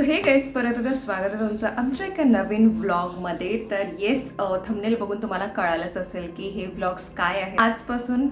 हे गाईज परत एकदा स्वागत आहे तुमचं आमच्या एका नवीन व्लॉगमध्ये. तर येस, थंबनेल बघून तुम्हाला कळालंच असेल की हे व्लॉग्स काय आहे. आजपासून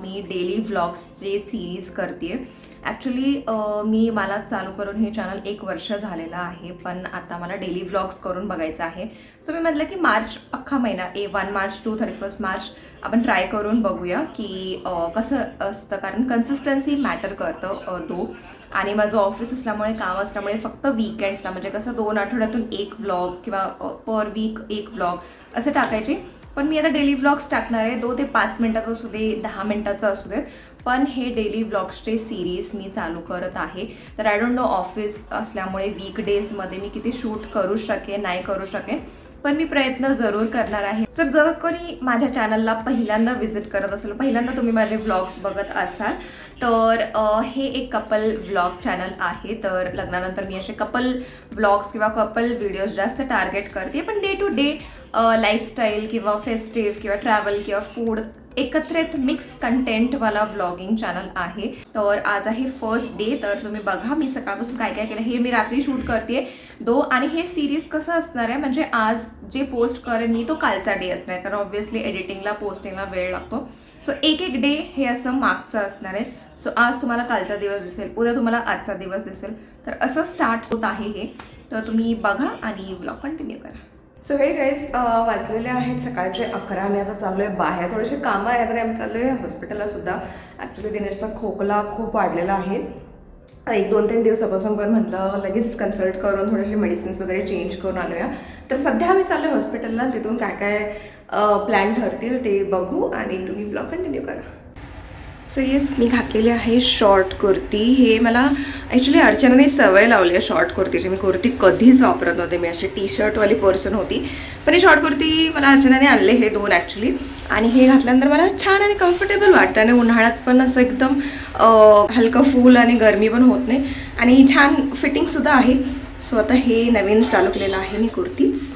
मी डेली व्लॉग्सची सिरीज करते. ॲक्च्युली मला चालू करून हे चॅनल 1 वर्ष झालेलं आहे, पण आता मला डेली व्लॉग्स करून बघायचं आहे. सो मी म्हटलं की मार्च अख्खा महिना 1 मार्च टू 31 मार्च आपण ट्राय करून बघूया की कसं असतं, कारण कन्सिस्टन्सी मॅटर करतं तो. आणि माझं ऑफिस असल्यामुळे, काम असल्यामुळे फक्त वीकेंड्सला म्हणजे कसं 2 आठवड्यातून 1 व्लॉग किंवा पर वीक 1 व्लॉग असे टाकायचे. पण मी आता डेली व्लॉग्स टाकणार आहे. 2 ते 5 मिनटाचं असू दे, 10 मिनटाचं असू देत, पण हे डेली व्लॉग्सचे सिरीज मी चालू करत आहे. तर आय डोंट नो ऑफिस असल्यामुळे वीकडेजमध्ये मी किती शूट करू शकेन नाही करू शकेन, पण मी प्रयत्न जरूर करणार आहे. सर जर कोणी माझ्या चॅनलला पहिल्यांदा व्हिजिट करत असेल, पहिल्यांदा तुम्ही माझे व्लॉग्स बघत असाल, तर हे एक कपल व्लॉग चॅनल आहे. तर लग्नानंतर मी असे कपल व्लॉग्स किंवा कपल व्हिडिओज जास्त टार्गेट करते, पण डे टू डे लाईफस्टाईल किंवा फेस्टिव्ह किंवा ट्रॅव्हल किंवा फूड एकत्रित मिक्स कंटेंटवाला व्लॉगिंग चॅनल आहे. तर आज आहे फर्स्ट डे. तर तुम्ही बघा मी सकाळपासून काय काय केलं. हे मी रात्री शूट करते आणि हे सिरीज कसं असणार आहे, म्हणजे आज जे पोस्ट करेन मी तो कालचा डे असणार आहे, कारण ऑब्व्हियसली एडिटिंगला पोस्टिंगला वेळ लागतो. सो एक डे हे असं मागचं असणार आहे. सो आज तुम्हाला कालचा दिवस दिसेल, उद्या तुम्हाला आजचा दिवस दिसेल. तर असं स्टार्ट होत आहे हे. तर तुम्ही बघा आणि व्लॉग कंटिन्यू करा. सो हे गाईज वाजलेले आहेत सकाळचे 11. मी आता चाललो आहे बाहेर, थोडेसे कामं आहेत, तरी आम्ही चाललो आहे हॉस्पिटलला सुद्धा. ॲक्च्युली दिनेशचा खोकला खूप वाढलेला आहे 1-2-3 दिवसापासून, पण म्हटलं लगेच कन्सल्ट करून थोडेसे मेडिसिन्स वगैरे चेंज करून आणूया. तर सध्या आम्ही चाललो आहे हॉस्पिटलला. तिथून काय काय प्लॅन ठरतील ते बघू आणि तुम्ही ब्लॉग कंटिन्यू करा. सो येस, मी घातलेली आहे शॉर्ट कुर्ती. हे मला ॲक्च्युली अर्चनाने सवय लावली आहे शॉर्ट कुर्तीची. मी कुर्ती कधीच वापरत नव्हते, मी अशी टी शर्टवाली पर्सन होती, पण हे शॉर्ट कुर्ती मला अर्चनाने आणले, हे 2 ॲक्च्युली. आणि हे घातल्यानंतर मला छान आणि कम्फर्टेबल वाटतं आणि उन्हाळ्यात पण असं एकदम हलकं फूल आणि गरमी पण होत नाही आणि छान फिटिंगसुद्धा आहे. सो आता हे नवीन चालू केलेलं आहे मी कुर्तीच.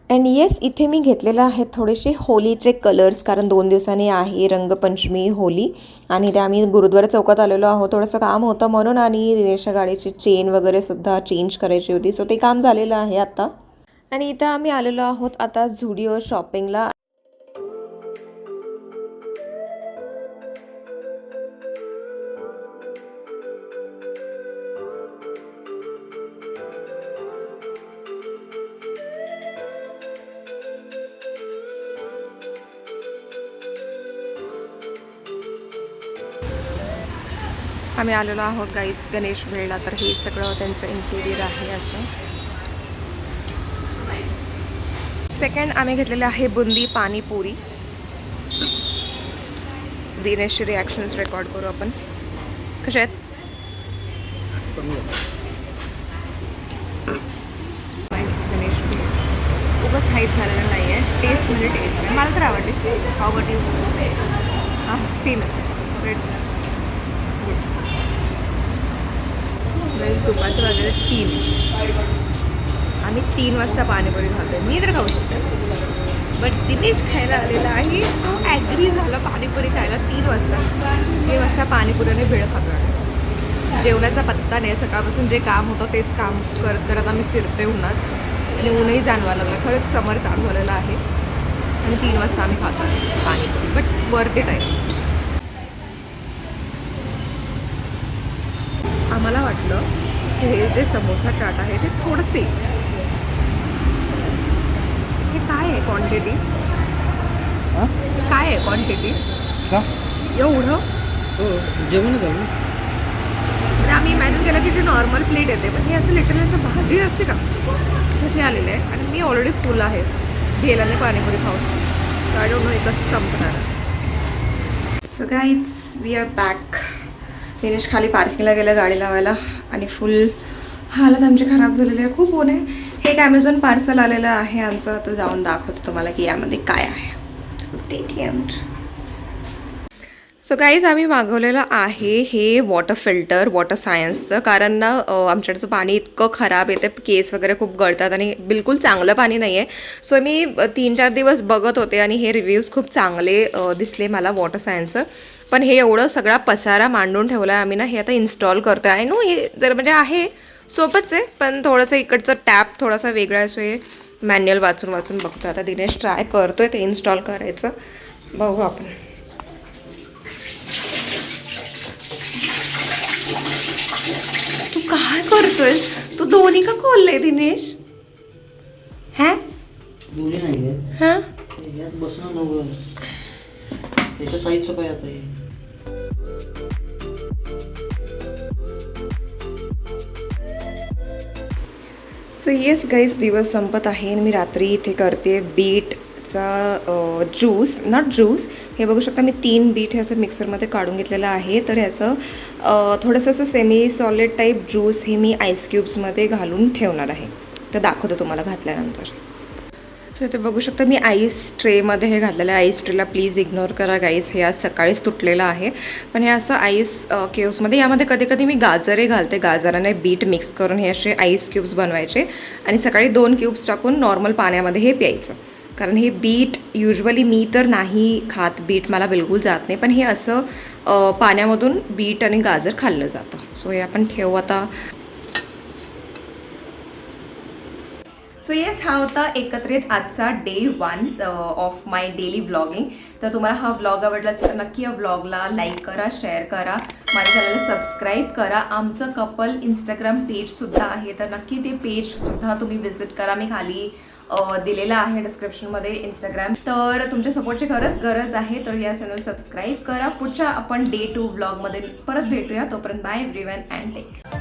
अँड येस, इथे मी घेतलेलं आहे थोडेसे होलीचे कलर्स, कारण 2 दिवसांनी आहे रंगपंचमी होली आणि ते आम्ही गुरुद्वारा चौकात आलेलो आहोत. थोडंसं काम होतं म्हणून, आणि दिनेशच्या गाडीची चेन वगैरे सुद्धा चेंज करायची होती. सो ते काम झालेलं आहे आता. आणि इथं आम्ही आलेलो आहोत आता झुडिओ शॉपिंगला. आम्ही आलेलो आहोत गाईज गणेश भेळला. तर हे सगळं त्यांचं इंटिरियर आहे असं. सेकंड आम्ही घेतलेले आहे बुंदी पाणीपुरी. दिनेशचे रिॲक्शन्स रेकॉर्ड करू आपण. कसे आहेत? गणेश भेळ खूपच हाईप झालेलं नाही आहे. टेस्ट म्हणजे टेस्ट आहे, मला तर आवडते. How but you? हां, फेमस आहे. सो इट्स दुपारचं वाजले 3. आम्ही 3 वाजता पाणीपुरी खातो. मी तर खाऊ शकते, बट दिनेश खायला आलेला आहे, तो ॲग्री झाला पाणीपुरी खायला 3 वाजता. 3 वाजता पाणीपुरीने भेळ खातो. जेवणाचा पत्ता नाही. सकाळपासून जे काम होतं तेच काम करत करत आम्ही फिरते उन्हात, आणि ऊनही जाणवायला लागलं. खरंच समर चालू झालेलं आहे आणि 3 वाजता आम्ही खातो पाणीपुरी, बट वर्थ इट आहे. आम्हाला वाटलं की हे जे समोसा चाट आहे ते थोडंसे, हे काय आहे क्वांटिटी? काय आहे क्वांटिटी? का एवढं जेवण झालं? म्हणजे आम्ही इमॅजिन केलं की जे नॉर्मल प्लेट येते, पण हे असं लिटरली असं भाजी असते का तशी आलेली आहे. आणि मी ऑलरेडी फुल आहे भेलाने पाणीपुरी खाऊन. सो आय डोंट नो हे कसं संपणार. So guys we are back. Dinesh खाली पार्किंगला गेलं गाडी लावायला आणि फुल हालत आमची खराब झालेली आहे. खूप ऊन आहे. हे एक ॲमेझॉन पार्सल आलेलं आहे आमचं. आता जाऊन दाखवतो तुम्हाला की यामध्ये काय आहे. So stay tuned. So guys आम्ही मागवलेलं आहे हे वॉटर फिल्टर वॉटर सायन्सचं. कारण ना आमच्याकडचं पाणी इतकं खराब येतं, केस वगैरे खूप गळतात आणि बिलकुल चांगलं पाणी नाही आहे. सो मी 3-4 दिवस बघत होते आणि हे रिव्ह्यूज खूप चांगले दिसले मला वॉटर सायन्सचं. पण हे एवढं सगळा पसारा मांडून ठेवला आहे आम्ही ना. हे आता इन्स्टॉल करतो आहे. नो हे जर म्हणजे आहे सोपंच आहे, पण थोडंसं इकडचं टॅप थोडासा वेगळा आहे. सो हे मॅन्युअल वाचून वाचून बघतो. आता दिनेश ट्राय करतो आहे ते इन्स्टॉल करायचं. बघू आपण. तू काय करतोय? तू दोन्ही का खोलले दिनेश? हा दोन्ही नाही आहे. हा यात बसणं नव्हतं. त्याच्या साईजचं काय आता हे. सो येस गाईज, दिवस संपत आहे आणि मी रात्री इथे करते बीटचा ज्यूस. नॉट ज्यूस, हे बघू शकता मी 3 बीट हे असं मिक्सरमध्ये काढून घेतलेलं आहे. तर ह्याचं थोडंसं असं सेमी सॉलिड टाईप ज्यूस हे मी आईस क्यूब्समध्ये घालून ठेवणार आहे. तर दाखवतो तुम्हाला घातल्यानंतर. सो इथे बघू शकता मी आईस ट्रेमध्ये हे घातलेलं आहे. आईस ट्रेला प्लीज इग्नोर करा गाईस, हे आज सकाळीच तुटलेलं आहे. पण हे असं आईस क्यूब्समध्ये, यामध्ये कधी कधी मी गाजरे घालते. गाजराने बीट मिक्स करून हे असे आईस क्यूब्स बनवायचे आणि सकाळी 2 क्यूब्स टाकून नॉर्मल पाण्यामध्ये हे प्यायचं. कारण हे बीट युजली मी तर नाही खात, बीट मला बिलकुल जात नाही. पण हे असं पाण्यामधून बीट आणि गाजर खाल्लं जातं. सो हे आपण ठेवू आता. सो येस, हा होता एकत्रित आजचा day 1 of my daily vlogging. तर तुम्हाला हा व्लॉग आवडला असेल तर नक्की या व्लॉगला लाईक करा, शेअर करा, माझ्या चॅनलला सबस्क्राईब करा. आमचं कपल इंस्टाग्राम पेजसुद्धा आहे, तर नक्की ते पेजसुद्धा तुम्ही विजिट करा. मी खाली दिलेलं आहे डिस्क्रिप्शनमध्ये इंस्टाग्राम. तर तुमच्या सपोर्टची खरंच गरज आहे. तर या चॅनल सबस्क्राईब करा. पुढच्या आपण डे 2 व्लॉगमध्ये परत भेटूया. तोपर्यंत bye everyone and take care.